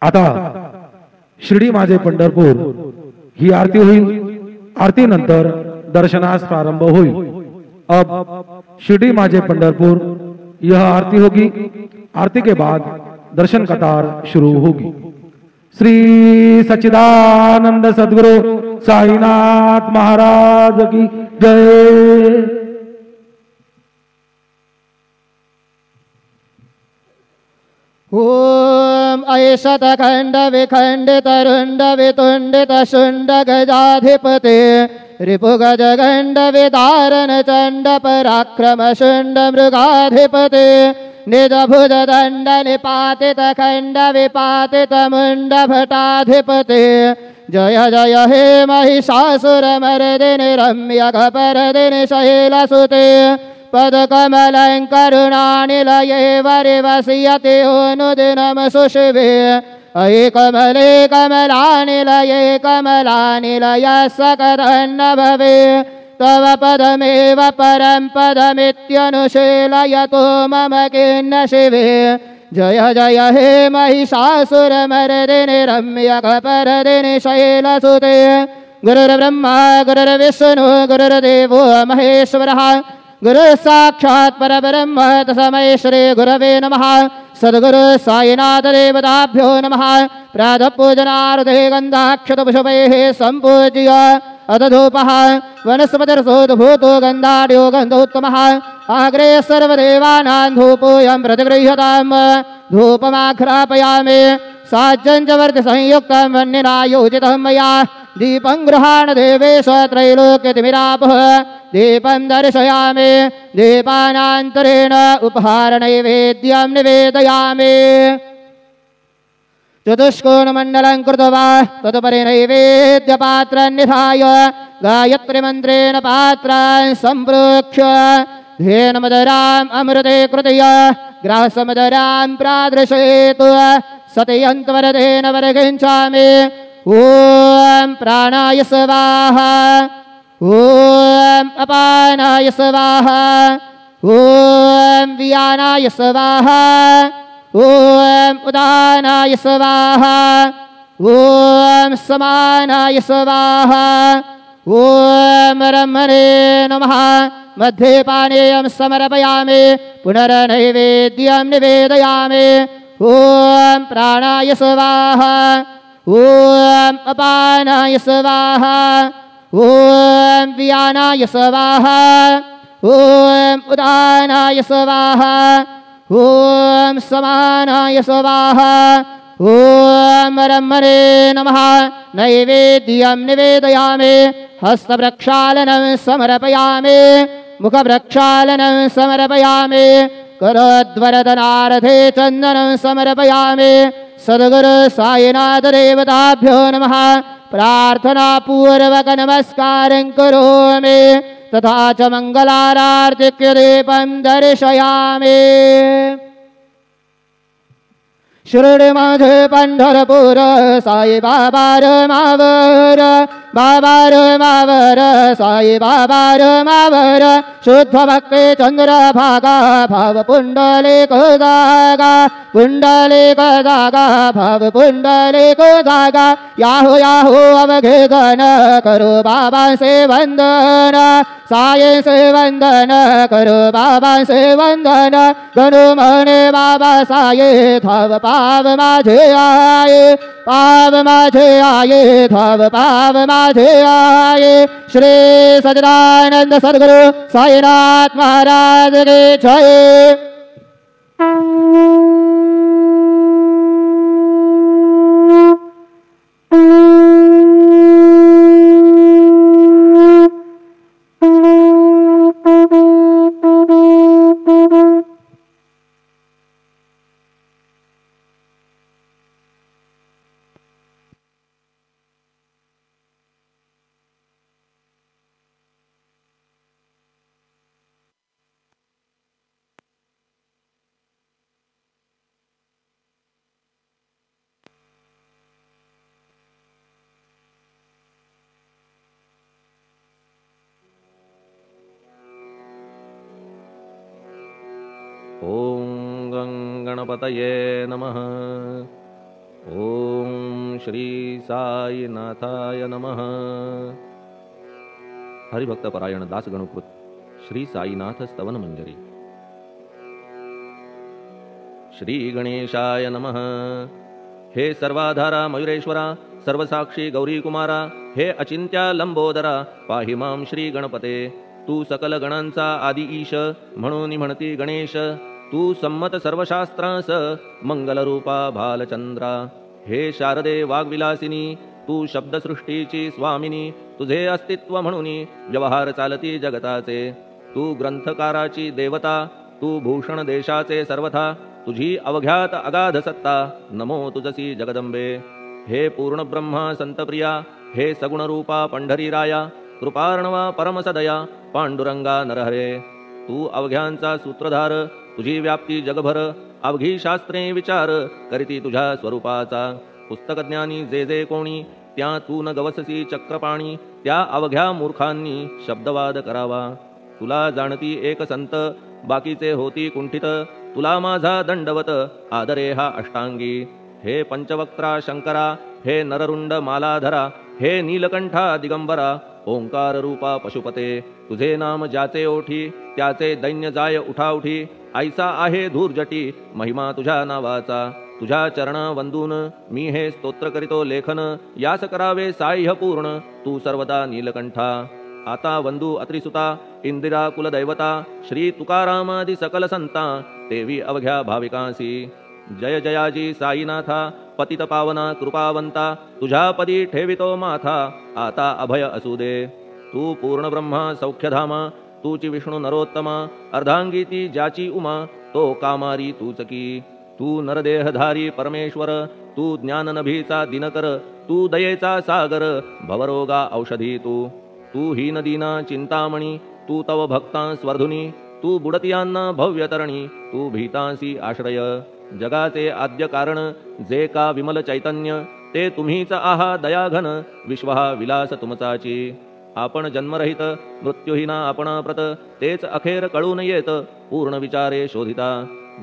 आता शिर्डी माझे पंढरपूर ही आरती होईल। आरती नंतर दर्शनास प्रारंभ होईल। अब शिर्डी माझे पंढरपुर यह आरती होगी। आरती के बाद दर्शन कतार शुरू होगी। श्री सच्चिदानंद सद्गुरु साईनाथ महाराज की जय। ओम ऐशत खंड विखंडित रुंड वितुंडित शुंड गजाधिपते रिपुगज गंड विदारण चंड पराक्रम शुंड मृगाधिपते निज भुज दंड निपातित खंड विपातित मुंड भटाधिपते जय जय हे महिषासुर मर्दिनि रम्य कपर्दिनि शैलसुते पदकमलंकरुणानिलये वरिवस्यते अनुदिनं सुशिवे अये कमले कमलानिलये कमलानिलयः सकदन्न भवे तव पदमेव परं पदमित्यनुशीलयतो मम किन्न शिवे जय जय हे महिषासुरमर्दिनि रम्यकपर्दिनि शैलसुते गुरुर्ब्रह्मा गुरुर्विष्णु गुरुर्देवो महेश्वरः गुरु साक्षात् परब्रह्म तस्मै श्री गुरवे नमः। सद्गुरु साईनाथ देवताभ्यो नमः। प्रातः पूजनार्थे गन्धाक्षतपुष्पैः सम्पूज्य अदधूपः वनस्पतिर्सोद्भूतो गन्धाढ्यो गन्धोत्तमः आग्रे सर्वदेवानां धूपोऽयं प्रतिगृह्यताम् धूपमाघ्रापयामि साज्जञ्चवर्ति संयुक्तं वह्निना योजितं मया दीपं गृहाण देवेश त्रैलोक्यतिमिरापः दीपं दर्शयामि दीपानान्तरेण उपहारनैवेद्यं निवेदयामि चतुष्कोणमण्डलं कृत्वा तदुपरि नैवेद्यपात्रं निधाय गायत्रीमन्त्रेण पात्रान् सम्प्रोक्ष्य धेनुमदराम् अमृते कृतय ग्रासमदरां प्रादृशयेतु सत्यन्त्वरतेन वर्गिञ्चामि ॐ प्राणाय स्वाहा ॐ अपानाय स्वाहा ॐ व्यानाय स्वाहा ॐ उदानाय स्वाहा ॐ समानाय स्वाहा ॐ ब्रह्मणे नमः। मध्ये पानीयं समर्पयामि पुनर्नैवेद्यं निवेदयामि ॐ प्राणाय स्वाहा ॐ अपानाय स्वाहा ॐ व्यानाय स्वाहा ॐ उदानाय स्वाहा ॐ समानाय स्वाहा ॐ ब्रह्मणे नमः। नैवेद्यं निवेदयामि हस्तप्रक्षालनं समर्पयामि मुखप्रक्षालनं समर्पयामि करोद्वरदनार्थे चन्दनं समर्पयामि सद्गुरु साईनाथ देवताभ्यो नमः। प्रार्थनापूर्वक नमस्कारं करोमि तथा च मङ्गलारार्तिक्य दीपं दर्शयामि। शिर्डी माझे पंढरपूर साई बाबा मावर बाबा रे मावर साई बाबा रे मावर शुद्ध भक्ती चंद्र भागा भाव पुंडलिक जागा पुंडलिक जागा भाव पुंडलिक जागा याहू याहू अवघे गण करो बाबा से वंदन साये से वंदन करो बाबा से वंदन गणु मने बाबा साये धाव पाव माझे आये पाव माझे आये धाव पाव माझे आये श्री सच्चिदानंद सद्गुरु साईनाथ महाराज की जय। ओम गणपतये नमः। ओम श्री साईनाथाय नमः। हरिभक्त परायण दास गणकृत श्री साईनाथ स्तवन मंजरी। श्री गणेशाय नमः। हे सर्वाधारा मयुरेश्वरा सर्वसाक्षी गौरी कुमारा हे अचिंत्या लंबोदरा पाहि मां श्री गणपते। तू सकल गणांचा आदि ईश म्हणून म्हणती गणेश। तू संमत सर्वशास्त्रांस मंगलरूपा भालचंद्रा। हे शारदे वाग्विलासिनी तू शब्दसृष्टीची स्वामिनी। तुझे अस्तित्व म्हणून व्यवहार चालती जगताचे। तू ग्रंथकाराची देवता तू भूषण देशाचे सर्वथा। तुझी अवघ्यात अगाध सत्ता नमो तुझसी जगदंबे। हे पूर्ण ब्रह्मा संतप्रिया हे सगुण रूपा पंढरीराया। कृपार्णवा परमसदया पांडुरंगा नरहरे। तू अवघ्यांचा सूत्रधार तुझी व्याप्ती जगभर। अवघी शास्त्रे विचार करीती तुझ्या स्वरूपाचा। पुस्तकज्ञानी जे जे कोणी त्या तू न गवससी चक्रपाणी। त्या अवघ्या मूर्खांनी शब्दवाद करावा। तुला जाणती एक संत बाकीचे होती कुंठित। तुला माझा दंडवत आदरे हा अष्टांगी। हे पंचवक्त्रा शंकरा हे नररुंड मालाधरा हे नीलकंठा दिगंबरा ओंकार रूपा पशुपते। तुझे नाम ज्याचे ओठी त्याचे दैन्य जाय उठाउठी। ऐसा आहे धूर्जटी महिमा तुझ्या नावाचा। तुझ्या चरण वंदून मी हे स्तोत्र करीतो लेखन। यास करावे साह्य पूर्ण तू सर्वदा नीलकंठा। आता वंदू अत्रिसुता इंदिरा कुलदैवता। श्री तुकारामादि सकल संता देवी अवघ्या भाविकांसी। जय जयाजी साईनाथा पतित पावना कृपावंता। तुझ्या पदी ठेवितो माथा आता अभय असू दे। तू पूर्ण ब्रह्मा सौख्यधामा तूची विष्णू नरोत्तमा। अर्धांगी ती ज्याची उमा तो कामारी तूच की। तू नरदेहधारी परमेश्वर तू ज्ञाननभीचा दिनकर। तू दयेचा सागर भवरोगा औषधी तू। तू हीनदीना चिंतामणी तू तव भक्तां स्वर्धुनी। तू बुडतियांना भव्यतरणी तू भीतांसी आश्रय। जगाचे आद्य कारण जे का विमल चैतन्य ते तुम्हीच आहा दयाघन। विश्व हा विलास तुमचाची। आपण जन्मरहित मृत्यूहीना आपण प्रत तेच अखेर कळून येत पूर्ण विचारे शोधिता।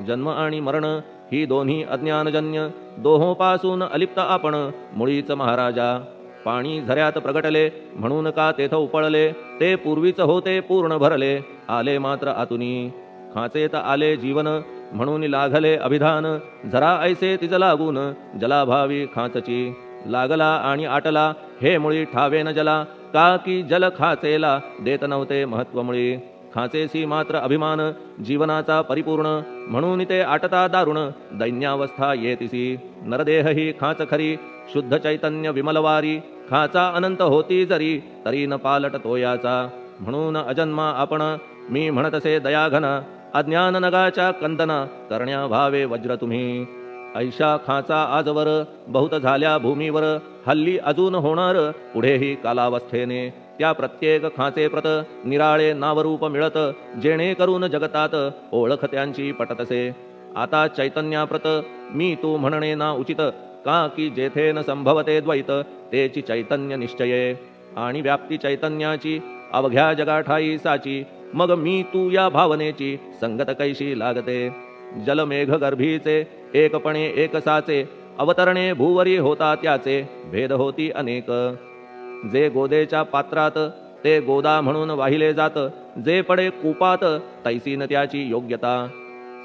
जन्म आणि मरण ही दोन्ही अज्ञानजन्य दोहोपासून अलिप्त आपण मुळीच महाराजा। पाणी झऱ्यात प्रगटले म्हणून का तेथ उपळले। ते पूर्वीच होते पूर्ण भरले आले मात्र आतुनी। खाचेत आले जीवन म्हणून लागले अभिधान। झरा ऐसे तिज लागून जलाभावी खाचची। लागला आणि आटला हे मुळी ठावे न जला। का की जल खाचेला देत नव्हते महत्वमुळी। खाचेसी मात्र अभिमान जीवनाचा परिपूर्ण म्हणून ते आटता दारुण दैन्यावस्था येतिसी। नरदेह ही खाच खरी शुद्ध चैतन्य विमलवारी। खाचा अनंत होती जरी तरी न पालट तोयाचा। म्हणून अजन्मा आपण मी म्हणतसे दयाघन। अज्ञान नगाच्या कंदना करण्या भावे वज्र तुम्ही। ऐशा खाचा आजवर बहुत झाल्या भूमीवर। हल्ली अजून होणार पुढेही कालावस्थेने। त्या प्रत्येक खाचे प्रत निराळे नावरूप मिळत। जेणे करून जगतात ओळख त्यांची पटतसे। आता चैतन्याप्रत मी तू म्हणणे ना उचित। का की जेथे न संभवते द्वैत तेची चैतन्य निश्चये। आणि व्याप्ती चैतन्याची अवघ्या जगाठाई साची मग मी तू या भावनेची संगत कैशी लागते जलमेघ गर्भीचे एकपणे एकसाचे अवतरणे भूवरी होता त्याचे भेद होती अनेक जे गोदेच्या पात्रात ते गोदा म्हणून वाहिले जात जे पडे कूपात तैसीन त्याची योग्यता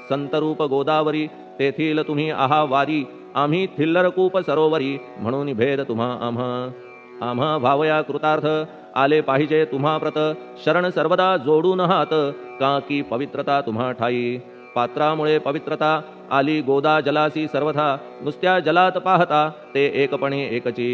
संतरूप गोदावरी तेथील तुम्ही आहा वारी आम्ही थिल्लर कूप सरोवरी म्हणून भेद तुम्हा आम्हा भावया कृतार्थ आले पाहिजे तुम्हा प्रत शरण सर्वदा जोडून हात का की पवित्रता तुम्हा ठाई पात्रामुळे पवित्रता आली गोदा जलासी सर्वथा नुसत्या जलात पाहता ते एकपणे एकची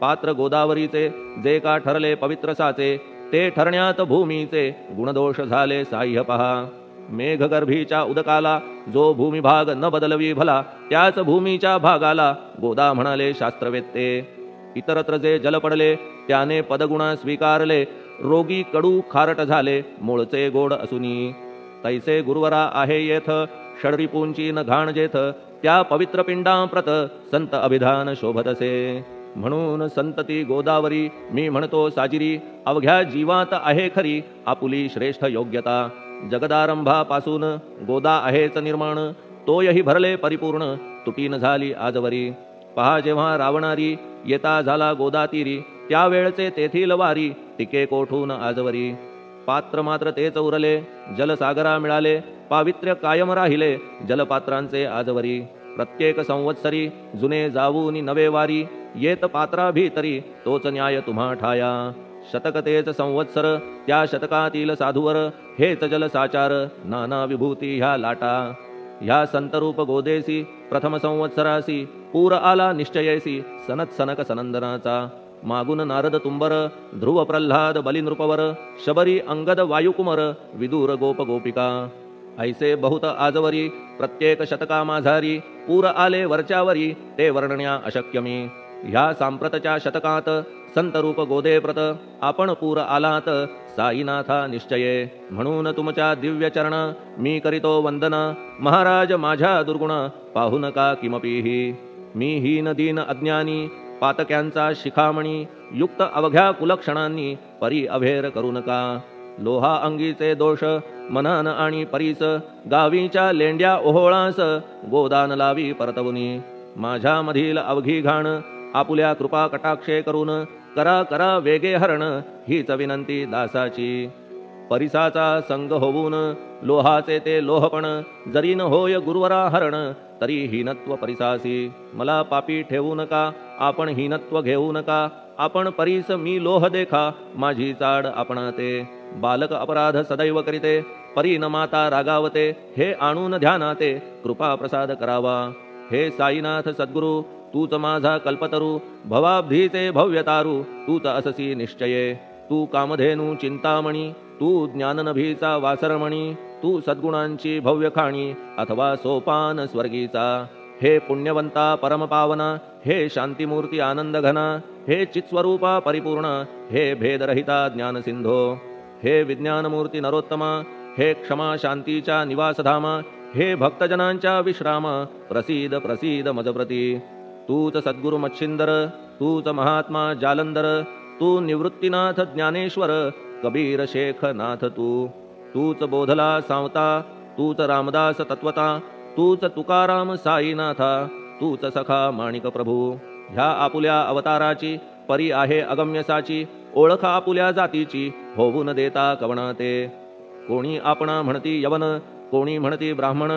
पात्र गोदावरीचे जे का ठरले पवित्र साचे ते ठरण्यात भूमीचे गुणदोष झाले साह्य पहा मेघगर्भीच्या उदकाला जो भूमिभाग न बदलवी भला त्याच भूमीच्या भागाला गोदा म्हणाले शास्त्रवेत्ते इतरत्र जे जल पडले त्याने पदगुणा स्वीकारले रोगी कडू खारट झाले मूळचे गोड असुनी तैसे गुरुवरा आहे येथ षडरिपूंची न घाण जेथ त्या पवित्र पिंडाप्रत संत अभिधान शोभतसे म्हणून संतती गोदावरी मी म्हणतो साजिरी अवघ्या जीवात आहे खरी आपुली श्रेष्ठ योग्यता जगदारंभापासून गोदा आहेच निर्माण तोयही भरले परिपूर्ण तुटीन झाली आजवरी पहा जेव्हा रावणारी येता झाला गोदातीरी त्यावेळचे तेथील वारी टिके कोठून आजवरी पात्र मात्र तेच उरले जलसागरा मिळाले पावित्र्य कायम राहिले जलपात्रांचे आजवरी प्रत्येक संवत्सरी जुने जाऊनी नवे वारी येत पात्रा भीतरी तोच न्याय तुम्हा ठाया शतक तेच संवत्सर त्या शतकातील साधूवर हेच जलसाचार नाना विभूती ह्या लाटा ह्या संतरूप गोदेसी प्रथम संवत्सरासी पूर आला निश्चयेसी सनत सनक सनंदनाचा मागून नारद तुंबर ध्रुव प्रल्हाद बलिनृपवर शबरी अंगद वायुकुमर विदूर गोप गोपिका ऐसे बहुत आजवरी प्रत्येक शतका माझारी पूर आले वरच्यावरी ते वर्णण्या अशक्यमी ह्या सांप्रतच्या शतकात संतरूप गोदेप्रत आपण पूर आलात साईनाथा निश्चये म्हणून तुमच्या दिव्य चरण मी करीतो वंदन महाराज माझ्या दुर्गुण पाहू नका किमपीही मी हीन दीन अज्ञानी पातक्यांचा शिखामणी युक्त अवघ्या कुलक्षणांनी परी अभेर करू नका लोहा अंगीचे दोष मनन आणि परीस गावीच्या लेंड्या ओहोळास गोदान लावी परतवुनी माझ्या मधील अवघी घाण आपुल्या कृपा कटाक्षे करून करा करा वेगे हरण हीच विनंती दासाची परिसाचा संग होऊन लोहाचे ते लोहपण जरी न होय गुरुवरा हरण तरी हीनत्व परिसासी मला पापी ठेवू नका आपण हीनत्व घेऊ नका आपण परीस मी लोह देखा माझी चाड आपणाते बालक अपराध सदैव करीते परी न माता रागावते हे आणून ध्यानाते कृपा प्रसाद करावा हे साईनाथ सद्गुरु तूच माझा कल्पतरू भवाब्धीचे भव्यतारू तूच अससी निश्चये तू कामधेनू चिंतामणी तू ज्ञाननभीचा वासरमणी तू सद्गुणांची भव्य खाणी अथवा सोपान स्वर्गीचा हे पुण्यवंता परमपावना हे शांतिमूर्ती आनंदघना हे चित्स्वरूपा परिपूर्ण हे भेदरहिता ज्ञानसिंधो हे विज्ञानमूर्ती नरोत्तमा हे क्षमा शांतीच्या निवासधामा हे भक्तजनांच्या विश्राम प्रसीद प्रसीद मजप्रती तूच सद्गुरु मच्छिंदर तूच महात्मा जालंधर तू निवृत्तीनाथ ज्ञानेश्वर कबीर शेख नाथ तूच बोधला सावता तूच रामदास तत्वता तूच तुकाराम साईनाथा तूच सखा माणिक प्रभू ह्या आपुल्या अवताराची परी आहे अगम्यसाची ओळख आपुल्या जातीची होऊ न देता कवणाते कोणी आपणा म्हणती यवन कोणी म्हणती ब्राह्मण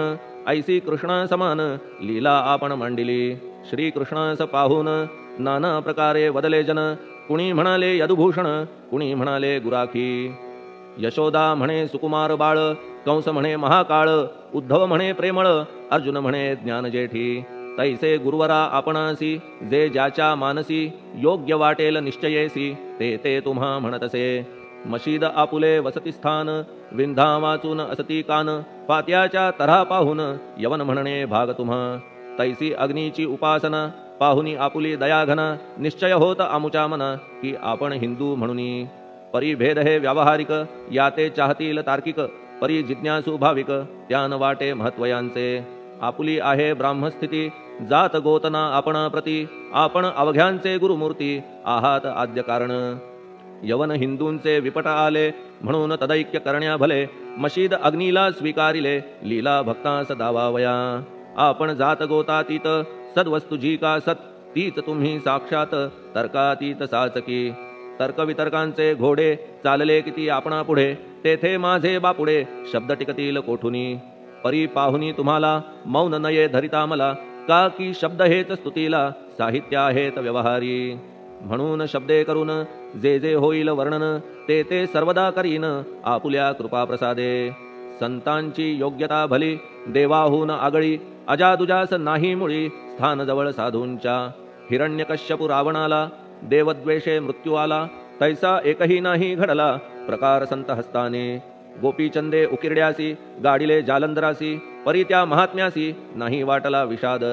ऐसी कृष्णा समान लीला आपण मांडिली श्री कृष्णास पाहून नाना प्रकारे वदले जन कुणी म्हणाले यदुभूषण कुणी म्हणाले गुराखी यशोदा म्हणे सुकुमार बाळ कंस म्हणे महाकाळ उद्धव म्हणे प्रेमळ अर्जुन म्हणे ज्ञानजेठी तैसे गुरुवरा आपणासी जे ज्याच्या मानसी योग्य वाटेल निश्चयेसी ते ते तुम्हा म्हणतसे मशीद आपुले वसतिस्थान विंधा वाचून असती कान पात्याच्या तऱ्हा पाहून यवन म्हणणे भाग तुम्हा तैसी अग्नीची उपासना पाहुनी आपुली दयाघना निश्चय होत आमुच्या मना की आपण हिंदू म्हणूनी परिभेद हे व्यावहारिक याते चाहतील तार्किक परी जिज्ञासू भाविक त्यान वाटे महत्वयांचे आपुली आहे ब्राह्मस्थिती जात गोतना आपण प्रती आपण अवघ्यांचे गुरुमूर्ती आहात आद्य कारण यवन हिंदूंचे विपट आले म्हणून तदैक्य करण्या भले मशीद अग्नीला स्वीकारिले लीला भक्तास दावावया आपण जात गोतातीत सद्वस्तु जी का सत तीच तुम्ही साक्षात तर्कातीत साचकी तर्कवितर्कांचे घोडे चालले किती आपणा पुढे तेथे माझे बापुडे शब्द टिकतील कोठुनी परी पाहुनी तुम्हाला मौन नये धरिता मला का की शब्द हेच स्तुतीला साहित्य आहेत व्यवहारी म्हणून शब्दे करून जे जे होईल वर्णन ते ते सर्वदा करीन आपुल्या कृपा प्रसादे संतांची योग्यता भली देवाहून आगळी अजादुजास नाही मुळी स्थान जवळ साधूंच्या हिरण्यकश्यपु रावणाला देवद्वेषे मृत्यू आला तैसा एकही नाही घडला प्रकार संत हस्ताने गोपीचंदे उकिरड्यासी गाडिले जालंधरासी परी त्या महात्म्यासी नाही वाटला विषाद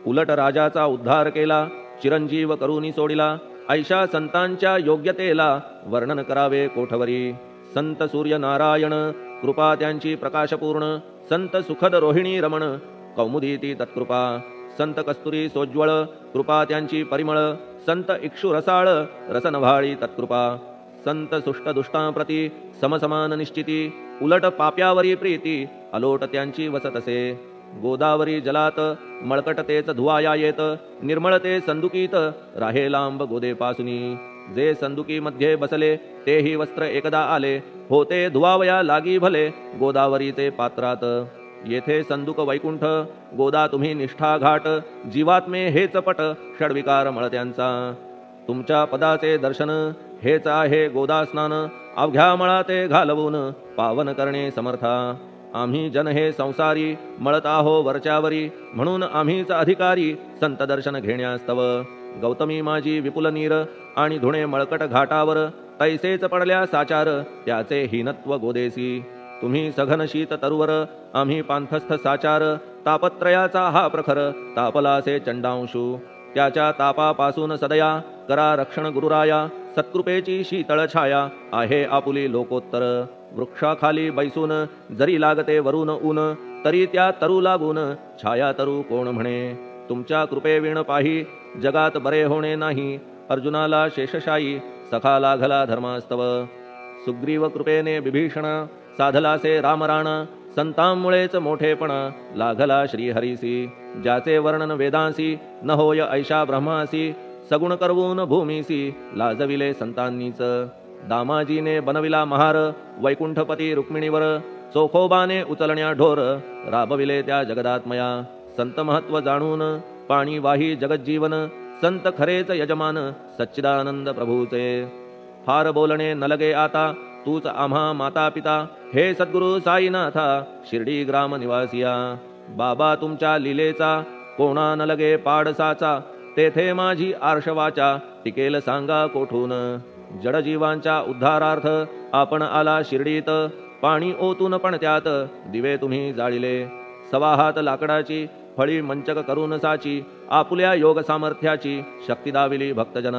उलट राजाचा उद्धार केला चिरंजीव करूनी सोडिला ऐशा संतांच्या योग्यतेला वर्णन करावे कोठवरी संत सूर्य नारायण कृपा त्यांची प्रकाशपूर्ण संत सुखद रोहिणी रमण कौमुदी ती तत्कृपा संत कस्तुरी सोज्वळ कृपा त्यांची परिमळ संत इक्षु रसाळ रसनभाळी तत्कृपा संत सुष्ट दुष्टांप्रती समसमान निश्चिती उलट पाप्यावरी प्रीती अलोट त्यांची वसत असे गोदावरी जलात मळकट तेच धुवाया येत निर्मळते संदुकीत राहे लांब गोदेपासुनी जे संदुकी मध्ये बसले तेही वस्त्र एकदा आले होते धुवावया लागी भले गोदावरीचे पात्रात येथे संदुक वैकुंठ गोदा तुम्ही निष्ठा घाट जीवात्मे हेच पट षडविकार मळत्यांचा तुमच्या पदाचे दर्शन हेच आहे गोदा स्नान अवघ्या मळाते घालवून पावन करणे समर्था आम्ही जन हे संसारी मळत आहो वरच्यावरी म्हणून आम्हीच अधिकारी संत दर्शन घेण्यास्तव गौतमी माझी विपुल नीर आणि धुणे मळकट घाटावर तैसेच पडल्या साचार त्याचे हीनत्व गोदेसी तुम्ही सघन शीत तरुवर आम्ही पांथस्थ साचार तापत्रयाचा हा प्रखर तापलासे चंडांशू त्याच्या तापापासून सदया करा रक्षण गुरुराया सत्कृपेची शीतळ छाया आहे आपुली लोकोत्तर वृक्षाखाली बैसून जरी लागते वरून ऊन तरी त्या तरू लागून छाया तरू कोण म्हणे तुमच्या कृपेविण पाही जगात बरे होणे नाही अर्जुनाला शेषशायी सखा लागला धर्मास्तव सुग्रीव कृपेने विभीषण साधलासे रामराण संतांमुळेच मोठेपणा लागला श्रीहरीसी ज्याचे वर्णन वेदांसी न होय ऐशा ब्रह्मासी सगुण करवून भूमीसी लाजविले संतांनीच दामाजीने बनविला महार वैकुंठपती रुक्मिणीवर चोखोबाने उचलण्या ढोर राबविले त्या जगदात्मया संत महत्व जाणून पाणी वाही जगज्जीवन संत खरेच यजमान सच्चिदानंद प्रभूचे फार बोलणे न लगे आता तूच आम्हा माता पिता हे सद्गुरु साईनाथा शिर्डी ग्राम निवासिया बाबा तुमच्या लीलेचा कोणा न लगे पाडसाचा तेथे माझी आर्षवाचा टिकेल सांगा कोठून जडजीवांच्या उद्धारार्थ आपण आला शिर्डीत पाणी ओतून पण त्यात दिवे तुम्ही जाळिले सवा हात लाकडाची फळी मंचक करून साची आपुल्या योग सामर्थ्याची शक्ती दाविली भक्तजन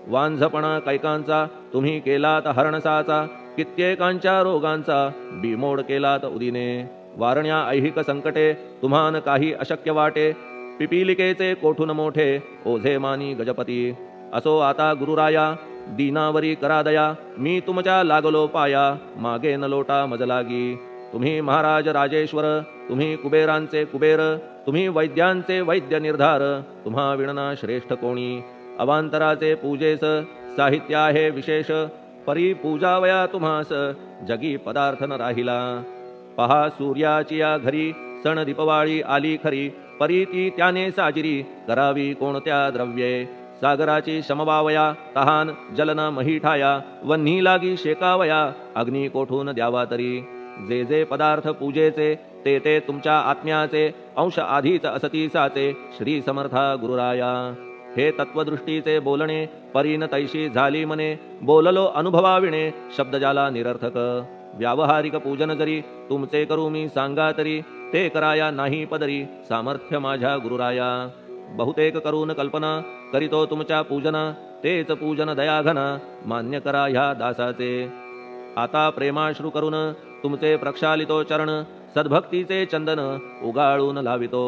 वांझपणा कैकांचा तुम्ही केलात हरणसाचा कित्येकांच्या रोगांचा बिमोड केलात उदिने वारण्या ऐहिक संकटे तुम्हान काही अशक्य वाटे पिपीलिकेचे कोठून मोठे ओझे मानी गजपती असो आता गुरुराया दीनावरी करा दया मी तुमच्या लागलो पाया मागे न लोटा मजलागी तुम्ही महाराज राजेश्वर तुम्ही कुबेरांचे कुबेर तुम्ही वैद्यांचे वैद्य निर्धार तुम्हा विणना श्रेष्ठ कोणी अवांतराचे पूजेस साहित्य आहे विशेष परी पूजावया तुम्हास जगी पदार्थ न राहिला पहा सूर्याची या घरी सण दीपवाळी आली खरी परी ती त्याने साजिरी करावी कोणत्या द्रव्ये सागराची शमवावया तहान जलन महीठाया वन्ही लागी शेकावया अग्नी कोठून द्यावा तरी जे जे पदार्थ पूजेचे ते ते तुमच्या आत्म्याचे अंश आधीच असतीसाचे श्री समर्था गुरुराया हे तत्वदृष्टीचे बोलणे परीन तैशी झाली मने बोललो अनुभवाविणे शब्द जाला निरर्थक व्यावहारिक पूजन जरी तुमचे करू मी सांगा तरी ते कराया नाही पदरी सामर्थ्य माझ्या गुरुराया बहुतेक करून कल्पना करीतो तुमच्या पूजना तेच पूजन दयाघन मान्य करा ह्या दासाचे आता प्रेमाश्रू करून तुमचे प्रक्षालितो चरण सद्भक्तीचे चंदन उगाळून लावितो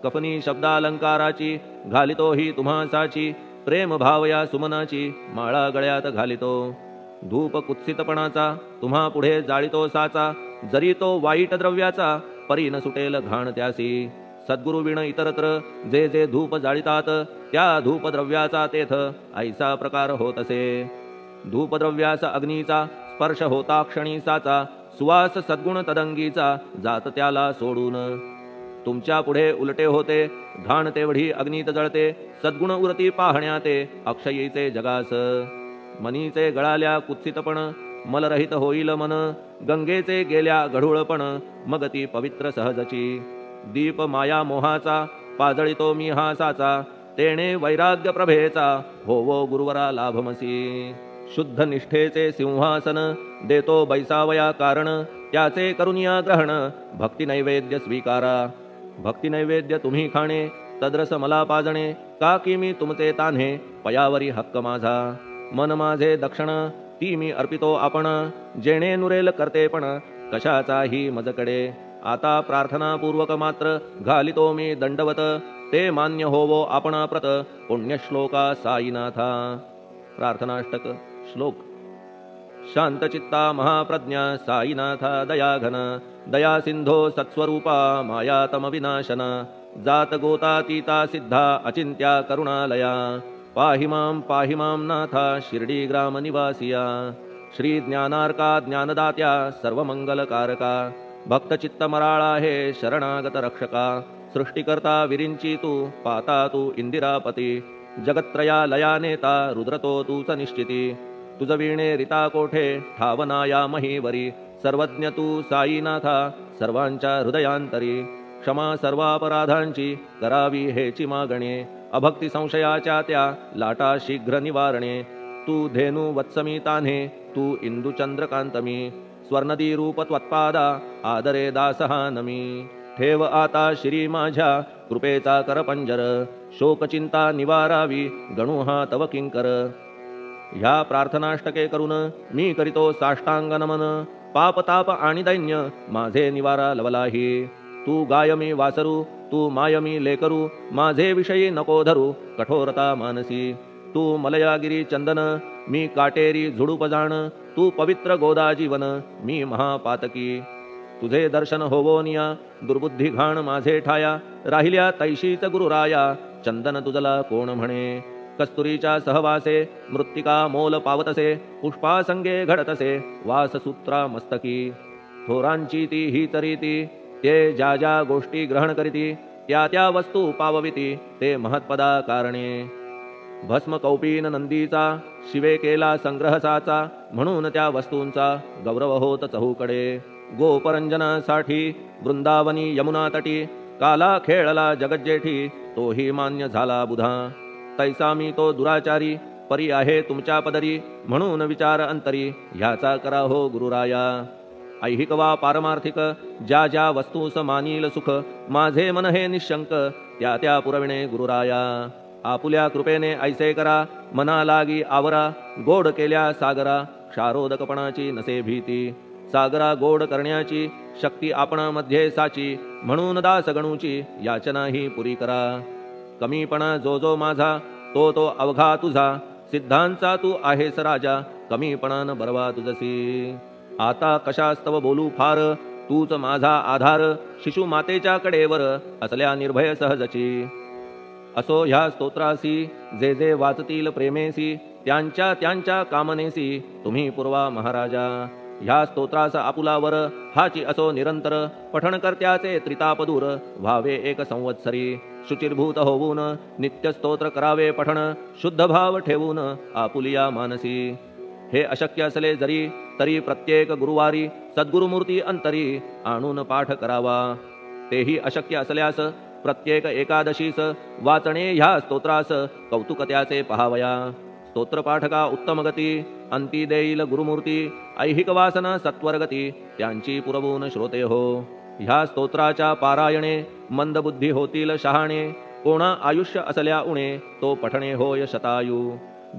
कफनी शब्दालंकाराची घालितो ही तुम्हासाची प्रेम भाव या सुमनाची माळा गळ्यात घालितो. धूप कुत्सितपणाचा तुम्हा पुढे जाळितो साचा, जरी तो वाईट द्रव्याचा परी न सुटेल घाण त्यासी. सद्गुरु विण इतरत्र जे जे धूप जाळितात, त्या धूप द्रव्याचा तेथ ऐसा प्रकार होत असे. धूपद्रव्यास अग्नीचा स्पर्श होता क्षणी साचा, सुवास सद्गुण तदंगीचा जात त्याला सोडून. तुमच्या पुढे उलटे होते घाण तेवढी अग्नीत जळते, सद्गुण उरती पाहण्या ते अक्षयीचे जगास. मनीचे गळाल्या कुत्सितपण मलरहित होईल मन, गंगेचे गेल्या गढूळपण मग ती पवित्र सहजची. दीप माया मोहाचा पाजळितो मी हा साचा, तेणे वैराग्य प्रभेचा होवो गुरुवरा लाभमसी. शुद्ध निष्ठेचे सिंहासन देतो बैसावया कारण, त्याचे करुनिया ग्रहण भक्ती नैवेद्य स्वीकारा. भक्ती नैवेद्य तुम्ही खाणे तद्रस मला पाजणे, का की मी तुमचे तान्हे पयावरी हक्क माझा. मन माझे दक्षिण ती मी अर्पितो आपण, जेणे नुरेल करतेपण कशाचाही मजकडे. आता प्रार्थनापूर्वक मात्र घालितो मी दंडवत, ते मान्य होवो आपण प्रत पुण्यश्लोका साईनाथा. प्रार्थनाष्टक श्लोक. शांतचित्ता महाप्रज्ञा साईनाथा दयाघन, दया सिंधो सत्स्वरूपा मायातम विनाशन. जात गोतातीता सिद्धा अचिंत्या करुणालया, पाहि मां नाथा शिर्डी ग्राम निवासिया. श्री ज्ञानार्का ज्ञानदात्या सर्वमंगलकारका, भक्तचित्त मराळा हे शरणागत रक्षका. सृष्टिकर्ता विरिंची तू पाता तू इंदिरापती, जगत्त्रया लया नेता रुद्रतो तूच निश्चिती. तुझ वीणे रिता कोठे ठावनाया महीवरी, सर्वज्ञ तू साईनाथा सर्वांच्या हृदयांतरी. क्षमा सर्वापराधांची करावी हेची मागणे, अभक्ती संशयाच्या त्या लाटा शीघ्र निवारणे. तू धेनू वत्समी तान्हे तू इंदू चंद्रकांतमी, स्वर्णदी रूप त्वत्पादा आदरे दासहा नमी. ठेव आता श्री माझ्या कृपेचा करपंजर, शोकचिंता निवारावी गणू हा तव किंकर. ह्या प्रार्थनाष्टके करून मी करीतो साष्टांग नमन, पापताप आणि दैन्य माझे निवारा लवलाही. तू गायमी वासरू तू मायमी लेकरू, माझे विषयी नको धरू कठोरता मानसी. तू मलयागिरी चंदन मी काटेरी झुडूप जाण, तू पवित्र गोदा जीवन मी महापातकी. तुझे दर्शन होवोनिया दुर्बुद्धी घाण माझे ठाया, राहिल्या तैशीच गुरुराया चंदन तुझला कोण म्हणे. कस्तुरीच्या सहवासे मृत्तिका मोल पावतसे, पुष्पासंगे घडतसे वाससूत्रा मस्तकी. थोरांची ती ही चरिती ते ज्या ज्या गोष्टी ग्रहण करीती, त्या त्या वस्तू पावविती ते महत्पदा कारणे. भस्म कौपीन नंदीचा शिवे केला संग्रह साचा, म्हणून त्या वस्तूंचा गौरव होत चहूकडे. गोपरंजनासाठी वृंदावनी यमुना तटी, काला खेळला जगज्जेठी तोही मान्य झाला बुधा. तैसा मी तो दुराचारी परी आहे तुमच्या पदरी, म्हणून विचार अंतरी ह्याचा करा हो गुरुराया. ऐहिक वा पारमार्थिक ज्या ज्या वस्तूस मानील सुख, माझे मन हे निशंक त्या त्या पुरविणे गुरुराया. आपुल्या कृपेने ऐसे करा मना लागी आवरा, गोड केल्या सागरा क्षारोदकपणाची नसे भीती. सागरा गोड करण्याची शक्ती आपणामध्ये साची, म्हणून दास गणूची याचना ही पुरी करा. कमीपणा जो जो माझा तो तो अवघा तुझा, सिद्धांचा तू आहेस राजा कमीपणान बरवा तुझसी. आता कशास्तव बोलू फार तूच माझा आधार, शिशु मातेच्या कडेवर असल्या निर्भय सहजची. असो ह्या स्तोत्रासी जे जे वाचतील प्रेमेसी, त्यांच्या त्यांच्या कामनेसी तुम्ही पुरवा महाराजा. ह्या स्तोत्रास आपुलावर हाची असो निरंतर, पठण करत्याचे त्रितापदूर व्हावे एक संवत्सरी. शुचिर्भूत होऊन नित्य स्तोत्र करावे पठण, शुद्ध भाव ठेवून आपुलिया मानसी. हे अशक्य असले जरी तरी प्रत्येक गुरुवारी सद्गुरुमूर्ती अंतरी आणून पाठ करावा. तेही अशक्य असल्यास प्रत्येक एकादशीस वाचणे ह्या स्तोत्रास कौतुक त्याचे पहावया. स्तोत्रपाठका उत्तम गती अंती देईल गुरुमूर्ती, ऐहिक वासना सत्वरगती त्यांची पुरवून श्रोते हो. ह्या स्तोत्राच्या पारायणे मंदबुद्धी होतील शहाणे, कोणा आयुष्य असल्या उणे तो पठणे होय शतायू.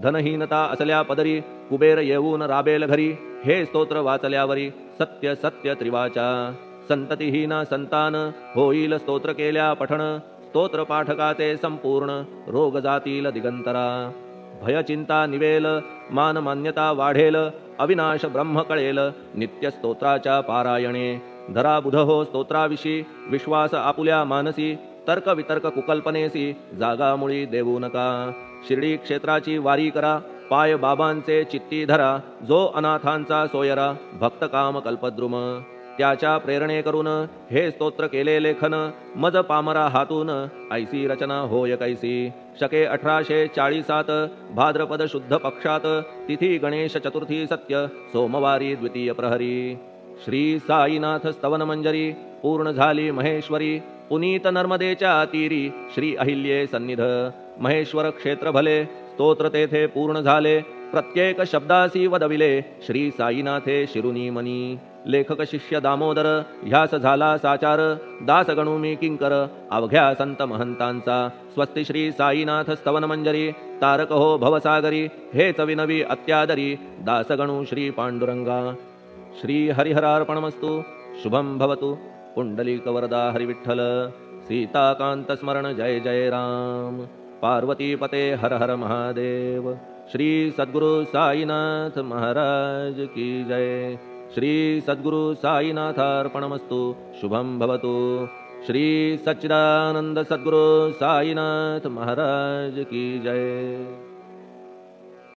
धनहीनता असल्या पदरी कुबेर येऊन राबेल घरी, हे स्तोत्र वाचल्यावरी सत्य सत्य त्रिवाचा. संततिहीना संतान होईल स्तोत्र केल्या पठण, स्तोत्र पाठकाचे संपूर्ण रोग जातील दिगंतरा. भय चिंता निवेल, मान मान्यता वाढेल, अविनाश ब्रह्म कळेल, नित्य स्तोत्राच्या पारायणे. धरा बुध हो स्तोत्राविषयी, विश्वास आपुल्या मानसी, तर्क वितर्क कुकल्पनेसी जागा मुळी देऊ नका. शिर्डी क्षेत्राची वारी करा, पाय बाबांचे चित्ती धरा, जो अनाथांचा सोयरा, भक्त काम कल्पद्रुम. त्याच्या प्रेरणे करून हे स्तोत्र केले लेखन, मज पामरा हातून ऐसी रचना होय कैसी. शके 1840 भाद्रपद शुद्ध पक्षात, तिथी गणेश चतुर्थी सत्य, सोमवारी द्वितीय प्रहरी. श्री साईनाथ स्तवन मंजरी पूर्ण झाली महेश्वरी, पुनीत नर्मदेच्या तीरी श्री अहिल्ये सन्निध. महेश्वर क्षेत्र भले, स्तोत्र तेथे पूर्ण झाले, प्रत्येक शब्दासी वदविले श्री साईनाथे शिरुनी मनी. लेखक शिष्य दामोदर ह्यास झाला साचार, दास गणू मी किंकर अवघ्या संत महंतांचा. स्वस्ति श्री साईनाथ स्तवन मंजरी, तारक हो भवसागरी, हेच विनवी अत्यादरी, दास गणू श्री पांडुरंगा. श्री हरिहरार्पणमस्तु. शुभम भवतु. पुंडलिक वरदा हरिविठ्ठल. सीताकांत स्मरण जय जय राम. पार्वती पते हर हर महादेव. श्री सद्गुरु साईनाथ महाराज की जय. श्री सद्गुरु साईनाथार्पणमस्तु. शुभम भवतु. श्री सच्चिदानंद सद्गुरु साईनाथ महाराज की जय.